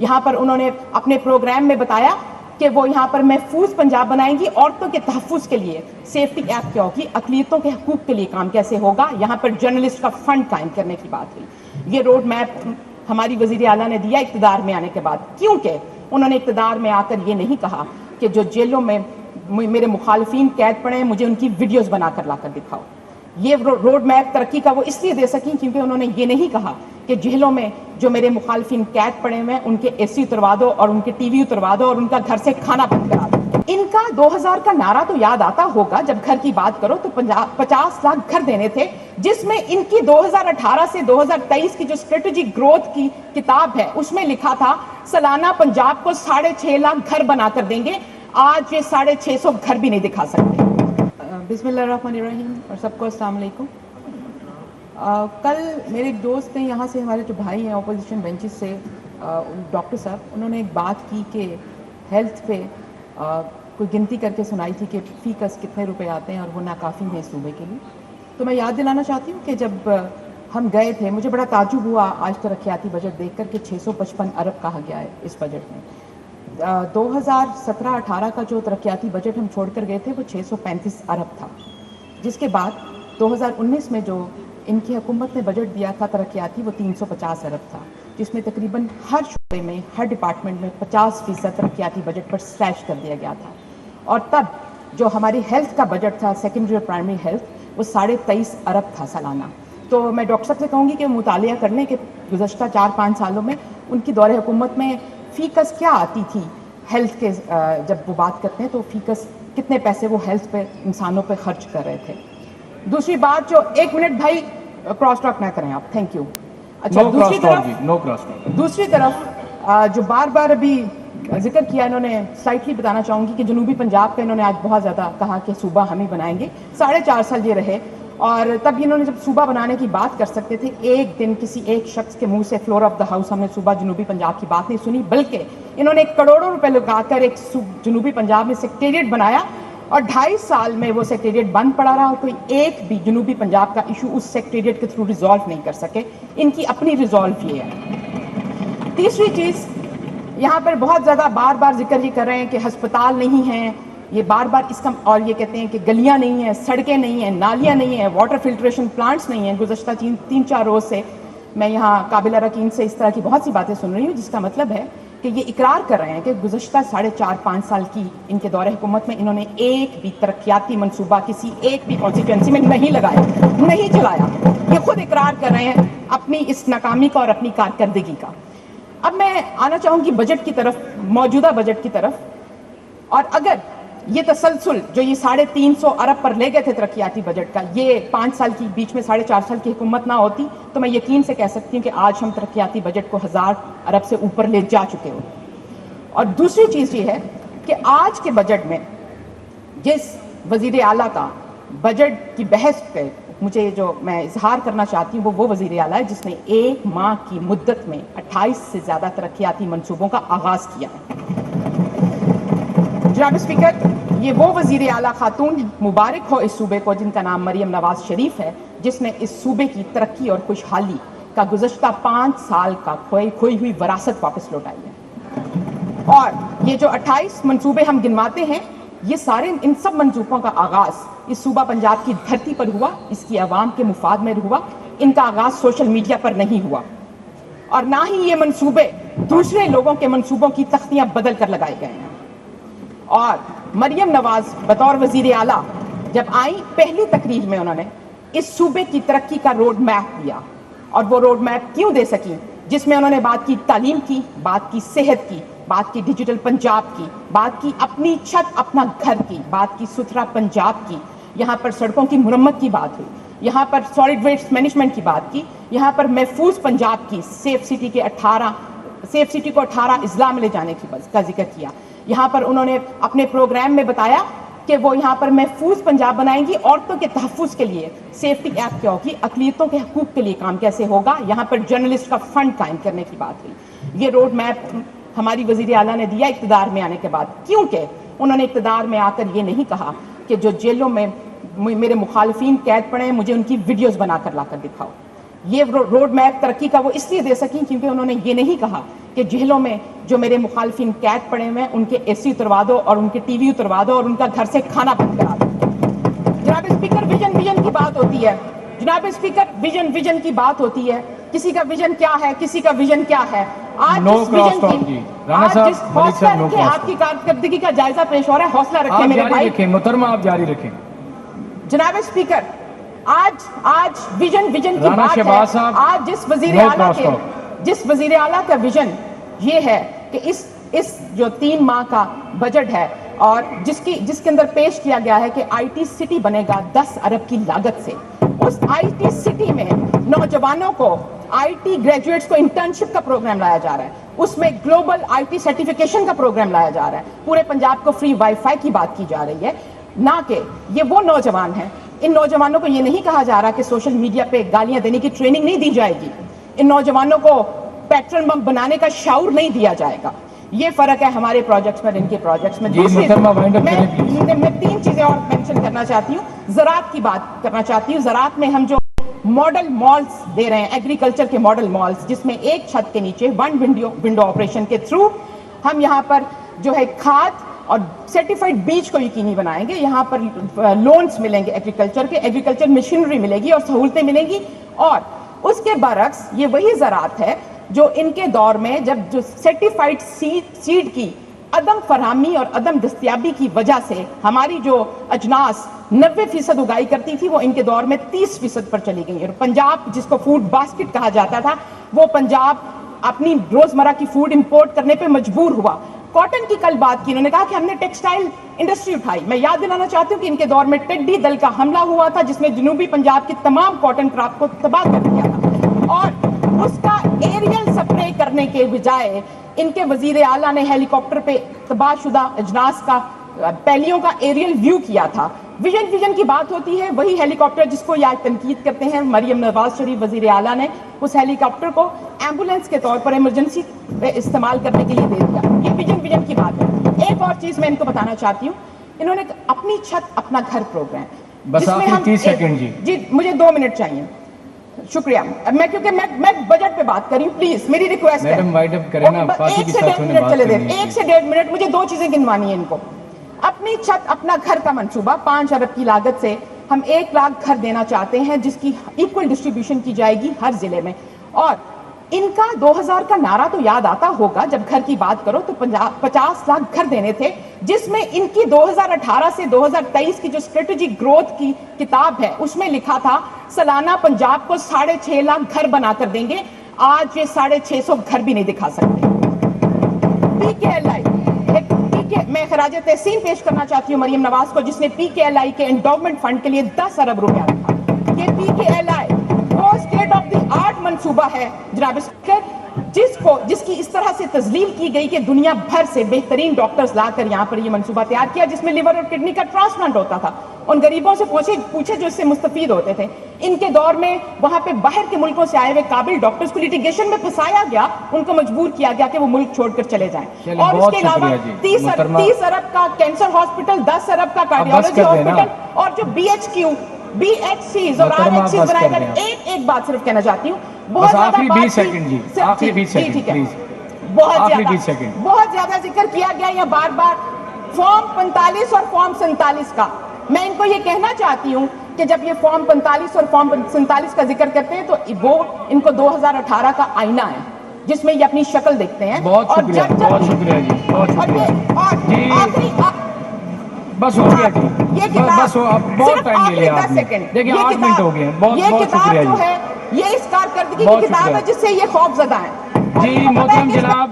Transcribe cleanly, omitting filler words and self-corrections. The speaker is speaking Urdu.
یہاں پر انہوں نے اپنے پروگرام میں بتایا کہ وہ یہاں پر محفوظ پنجاب بنائیں گی، عورتوں کے تحفظ کے لیے سیفٹی ایپ کیا ہوگی، اقلیتوں کے حقوق کے لیے کام کیسے ہوگا، یہاں پر جرنلسٹ کا فنڈ قائم کرنے کی بات ہوئی۔ یہ روڈ میپ ہماری وزیر اعلیٰ نے دیا اقتدار میں آنے کے بعد، کیونکہ انہوں نے اقتدار میں آ کر یہ نہیں کہا کہ جو جیلوں میں میرے مخالفین قید پڑے ہیں مجھے ان کی ویڈیوز بنا کر لا کر دکھاؤ۔ یہ روڈ میپ ترقی کا وہ اس لیے دے سکیں کیونکہ انہوں نے یہ نہیں کہا کہ جیلوں میں جو میرے مخالفین قید پڑے ہوئے ہیں ان کے اے سی اتروا دو اور ان کے ٹی وی اتروا دو اور ان کا گھر سے کھانا بند کرا دو۔ ان کا 2000 کا نعرہ تو یاد آتا ہوگا، جب گھر کی بات کرو تو 50 لاکھ گھر دینے تھے، جس میں ان کی 2018 سے 2023 کی جو اسٹریٹجک گروتھ کی کتاب ہے اس میں لکھا تھا سالانہ پنجاب کو 6.5 لاکھ گھر بنا کر دیں گے۔ آج یہ 650 گھر بھی نہیں دکھا سکتے۔ بسم اللہ الرحمن الرحیم اور سب کو السلام علیکم۔ کل میرے ایک دوست نے یہاں سے، ہمارے جو بھائی ہیں اپوزیشن بینچز سے، ڈاکٹر صاحب، انہوں نے ایک بات کی کہ ہیلتھ پہ کوئی گنتی کر کے سنائی تھی کہ فی کس کتنے روپے آتے ہیں اور وہ ناکافی ہیں صوبے کے لیے۔ تو میں یاد دلانا چاہتی ہوں کہ جب ہم گئے تھے مجھے بڑا تعجب ہوا آج ترقیاتی بجٹ دیکھ کر کہ 655 ارب کہا گیا ہے اس بجٹ میں۔ 2017-18 کا جو ترقیاتی بجٹ ہم چھوڑ کر گئے تھے وہ 635 ارب تھا، جس کے بعد 2019 میں جو ان کی حکومت نے بجٹ دیا تھا ترقیاتی وہ 350 ارب تھا، جس میں تقریباً ہر شعبے میں، ہر ڈپارٹمنٹ میں 50% ترقیاتی بجٹ پر سلیش کر دیا گیا تھا۔ اور تب جو ہماری ہیلتھ کا بجٹ تھا، سیکنڈری اور پرائمری ہیلتھ، وہ 23.5 ارب تھا سالانہ۔ تو میں ڈاکٹر صاحب سے کہوں گی کہ مطالعہ کرنے کے گزشتہ 4-5 سالوں میں ان کی دور حکومت میں فی کس کیا آتی تھی ہیلتھ کے، جب وہ بات کرتے ہیں تو فی کس کتنے پیسے وہ ہیلتھ پہ، انسانوں پہ خرچ کر رہے تھے۔ دوسری بات جو، ایک منٹ بھائی کراس ٹاک نہ کریں آپ، تھینک یو۔ اچھا، دوسری طرف جو بار بار ابھی ذکر کیا انہوں نے، سلائٹلی بتانا چاہوں گی کہ جنوبی پنجاب کا انہوں نے آج بہت زیادہ کہا کہ صوبہ ہم ہی بنائیں گے۔ 4.5 سال یہ رہے اور تب انہوں نے جب صوبہ بنانے کی بات کر سکتے تھے، ایک دن کسی ایک شخص کے منہ سے فلور آف دا ہاؤس ہم نے صوبہ جنوبی پنجاب کی بات نہیں سنی، بلکہ انہوں نے کروڑوں روپے لگا کر ایک جنوبی پنجاب میں سیکریٹریٹ بنایا اور 2.5 سال میں وہ سیکریٹریٹ بند پڑا رہا اور کوئی ایک بھی جنوبی پنجاب کا ایشو اس سیکریٹریٹ کے تھرو ریزالو نہیں کر سکے۔ ان کی اپنی ریزالو یہ ہے۔ تیسری چیز، یہاں پر بہت زیادہ بار بار ذکر یہ کر رہے ہیں کہ ہسپتال نہیں ہیں، یہ بار بار اس کا، اور یہ کہتے ہیں کہ گلیاں نہیں ہیں، سڑکیں نہیں ہیں، نالیاں نہیں ہیں، واٹر فلٹریشن پلانٹس نہیں ہیں۔ گزشتہ 3-4 روز سے میں یہاں قابل رکین سے اس طرح کی بہت سی باتیں سن رہی ہوں، جس کا مطلب ہے کہ یہ اقرار کر رہے ہیں کہ گزشتہ 4.5-5 سال کی ان کے دور حکومت میں انہوں نے ایک بھی ترقیاتی منصوبہ کسی ایک بھی کانسٹیٹوئنسی میں نہیں لگایا، نہیں چلایا۔ یہ خود اقرار کر رہے ہیں اپنی اس ناکامی کا اور اپنی کارکردگی کا۔ اب میں آنا چاہوں گی بجٹ کی طرف، موجودہ بجٹ کی طرف، اور اگر یہ تسلسل جو یہ 350 ارب پر لے گئے تھے ترقیاتی بجٹ کا، یہ 5 سال کی، بیچ میں 4.5 سال کی حکومت نہ ہوتی تو میں یقین سے کہہ سکتی ہوں کہ آج ہم ترقیاتی بجٹ کو 1000 ارب سے اوپر لے جا چکے ہو۔ اور دوسری چیز یہ ہے کہ آج کے بجٹ میں جس وزیر اعلیٰ کا بجٹ کی بحث پہ مجھے جو میں اظہار کرنا چاہتی ہوں وہ وزیر اعلیٰ ہے جس نے 1 ماہ کی مدت میں 28 سے زیادہ ترقیاتی منصوبوں کا آغاز کیا ہے۔ جناب اسپیکر، یہ وہ وزیر اعلیٰ خاتون، مبارک ہو اس صوبے کو جن کا نام مریم نواز شریف ہے، جس نے اس صوبے کی ترقی اور خوشحالی کا گزشتہ 5 سال کا کھوئی ہوئی وراثت واپس لوٹائی ہے۔ اور یہ جو 28 منصوبے ہم گنواتے ہیں، یہ سارے، ان سب منصوبوں کا آغاز اس صوبہ پنجاب کی دھرتی پر ہوا، اس کی عوام کے مفاد میں ہوا۔ ان کا آغاز سوشل میڈیا پر نہیں ہوا، اور نہ ہی یہ منصوبے دوسرے لوگوں کے منصوبوں کی تختیاں بدل کر لگائے گئے ہیں۔ اور مریم نواز بطور وزیر اعلیٰ جب آئیں، پہلی تقریر میں انہوں نے اس صوبے کی ترقی کا روڈ میپ دیا، اور وہ روڈ میپ کیوں دے سکیں، جس میں انہوں نے بات کی تعلیم کی، بات کی صحت کی، بات کی ڈیجیٹل پنجاب کی، بات کی اپنی چھت اپنا گھر کی، بات کی ستھرا پنجاب کی، یہاں پر سڑکوں کی مرمت کی بات ہوئی، یہاں پر سالڈ ویسٹ مینجمنٹ کی بات کی، یہاں پر محفوظ پنجاب کی، سیف سٹی کو 18 اضلاع میں لے جانے کا ذکر کیا۔ یہاں پر انہوں نے اپنے پروگرام میں بتایا کہ وہ یہاں پر محفوظ پنجاب بنائیں گی، عورتوں کے تحفظ کے لیے سیفٹی ایپ کیا ہوگی، اقلیتوں کے حقوق کے لیے کام کیسے ہوگا، یہاں پر جرنلسٹ کا فنڈ قائم کرنے کی بات ہوئی۔ یہ روڈ میپ ہماری وزیر اعلیٰ نے دیا اقتدار میں آنے کے بعد، کیونکہ انہوں نے اقتدار میں آ کر یہ نہیں کہا کہ جو جیلوں میں میرے مخالفین قید پڑے ہیں مجھے ان کی ویڈیوز بنا کر لا کر دکھاؤ۔ یہ روڈ میپ ترقی کا وہ اس لیے دے سکیں کیونکہ انہوں نے یہ نہیں کہا کہ جہلوں میں جو میرے مخالفین قید پڑے ہوئے ہیں ان کے اے سی اتروا دو اور ان کے ٹی وی اتروا دو اور ان کا گھر سے کھانا بند کرا دو. جناب اسپیکر ویژن کی بات ہوتی ہے. جناب اسپیکر ویژن کی بات ہوتی ہے. کسی کا ویژن کیا ہے, کسی کا ویژن کیا ہے. آج جس ویژن کی آج جس حوصلہ رکھیں, آپ کی کارکردگی کا جائزہ پیش ہو رہا ہے, حوصلہ رکھیں میرے بھائی. محترمہ آپ جاری رکھیں. جناب اسپیکر, آج ویژن کی بات ہے. آج جس وزیر اعلیٰ کا ویژن یہ ہے کہ اس جو 3 ماہ کا بجٹ ہے اور جس کے اندر پیش کیا گیا ہے کہ آئی ٹی سٹی بنے گا 10 ارب کی لاگت سے, اس آئی ٹی سٹی میں نوجوانوں کو, آئی ٹی گریجویٹس کو انٹرنشپ کا پروگرام لایا جا رہا ہے, اس میں گلوبل آئی ٹی سرٹیفکیشن کا پروگرام لایا جا رہا ہے, پورے پنجاب کو فری وائی فائی کی بات کی جا رہی ہے. نہ کہ یہ وہ نوجوان ہیں, ان نوجوانوں کو یہ نہیں کہا جا رہا کہ سوشل میڈیا پہ گالیاں دینے کی ٹریننگ نہیں دی جائے گی, ان نوجوانوں کو پیٹرول پمپ بنانے کا شعور نہیں دیا جائے گا. یہ فرق ہے ہمارے پروجیکٹس میں اور ان کے پروجیکٹس میں. میں 3 چیزیں اور مینشن کرنا چاہتی ہوں. زراعت کی بات کرنا چاہتی ہوں. زراعت میں ہم جو ماڈل مالز دے رہے ہیں, ایگریکلچر کے ماڈل مالز, جس میں ایک چھت کے نیچے 1 ونڈو آپریشن کے تھرو ہم یہاں پر جو ہے کھاد اور سرٹیفائڈ بیج کو یقینی بنائیں گے. یہاں پر لونز ملیں گے ایگریکلچر مشینری ملے گی اور سہولتیں ملیں گی. اور اس کے برعکس یہ وہی زراعت ہے جو ان کے دور میں جب جو سرٹیفائڈ سیڈ کی عدم فراہمی اور عدم دستیابی کی وجہ سے ہماری جو اجناس 90% اگائی کرتی تھی وہ ان کے دور میں 30% پر چلی گئی. اور پنجاب جس کو فوڈ باسکٹ کہا جاتا تھا, وہ پنجاب اپنی روزمرہ کی فوڈ امپورٹ کرنے پہ مجبور ہوا. کاٹن کی کل بات کی, انہوں نے کہا کہ ہم نے ٹیکسٹائل انڈسٹری اٹھائی. میں یاد دلانا چاہتی ہوں کہ ان کے دور میں ٹڈی دل کا حملہ ہوا تھا جس نے جنوبی پنجاب کی تمام کاٹن کراپ کو تباہ کر دیا تھا, اور اس کا ایریل سپرے کرنے کے بجائے ان کے وزیر اعلیٰ نے ہیلی کاپٹر پہ تباہ شدہ اجناس کا پہلیوں کا ایریل ویو کیا تھا. ویژن کی بات ہوتی ہے, وہی ہیلی کاپٹر جس کو یہ تنقید کرتے ہیں مریم نواز شریف وزیر اعلیٰ نے اس ہیلی کاپٹر کو ایمبولینس کے طور پر ایمرجنسی استعمال کرنے کے لیے دے دیا. یہ ویژن کی بات ہے. ایک اور چیز میں ان کو بتانا چاہتی ہوں, انہوں نے اپنی چھت اپنا گھر پروگرام, بس آخری 30 سیکنڈ جی مجھے 2 منٹ چاہیے. شکریہ. میں کیونکہ میں بجٹ پہ بات کری ہوں, پلیز میری ریکویسٹ ہے. میڈم وائنڈ اپ کریں نا, 1 سے 1.5 منٹ چلے دیں. 1 سے 1.5 منٹ مجھے 2 چیزیں گنوانی ہیں ان کو. اپنی چھت اپنا گھر کا منصوبہ 5 ارب کی لاگت سے ہم 1 لاکھ گھر دینا چاہتے ہیں جس کی ایکول ڈسٹریبیوشن کی جائے گی ہر ضلع میں. اور ان کا 2000 کا نعرہ تو یاد آتا ہوگا, جب گھر کی بات کرو تو 50 لاکھ گھر دینے تھے, جس میں ان کی 2018 سے 2023 کی جو اسٹریٹجک گروتھ کی کتاب ہے اس میں لکھا تھا سالانہ پنجاب کو 6.5 لاکھ گھر بنا کر دیں گے. آج یہ 650 گھر بھی نہیں دکھا سکتے. میں خراج تحسین پیش کرنا چاہتی ہوں مریم نواز کو, جس نے پی کے ایل آئی کے انڈومنٹ فنڈ کے لیے 10 ارب روپیہ رکھا. یہ پی کے ایل آئی وہ اسٹیٹ آف دی آرٹ منصوبہ ہے جناب اسپیکر, جس کی اس طرح سے تذلیل کی گئی کہ دنیا بھر سے بہترین ڈاکٹرز لا کر یہاں پر یہ منصوبہ تیار کیا, جس میں لیور اور کڈنی کا ٹرانسپلانٹ ہوتا تھا. ان غریبوں سے پوچھے جو اس سے مستفید ہوتے تھے. ان کے دور میں وہاں پہ باہر کے ملکوں سے آئے ہوئے قابل ڈاکٹرز کو لیٹیگیشن میں پھنسایا گیا, ان کو مجبور کیا گیا کہ وہ ملک چھوڑ کر چلے جائیں. اور اس کے علاوہ 30 ارب کا کینسر ہاسپٹل, 10 ارب کا کارڈیالوجی ہاسپٹل, اور جو بی ایچ سیز اور آر ایچ سیز بنائے گئے. ایک بات صرف کہنا چاہتی ہوں, بہت زیادہ ذکر کیا گیا یا بار بار فارم 45 اور فارم 47 کا. میں ان کو یہ کہنا چاہتی ہوں کہ جب یہ فارم 45 اور فارم 47 کا ذکر کرتے ہیں تو وہ ان کو 2018 کا آئینہ ہے جس میں یہ اپنی شکل دیکھتے ہیں. بہت شکریہ جی, بہت شکریہ. بس ہو گیا جی, یہ کتاب بہت ٹائم لے لیا آپ نے. دیکھیں 8 منٹ ہو گئے ہیں. بہت شکریہ جی. یہ اس کارکردگی کی کتاب ہے جس سے یہ خوف زدہ ہیں. جی محترم جناب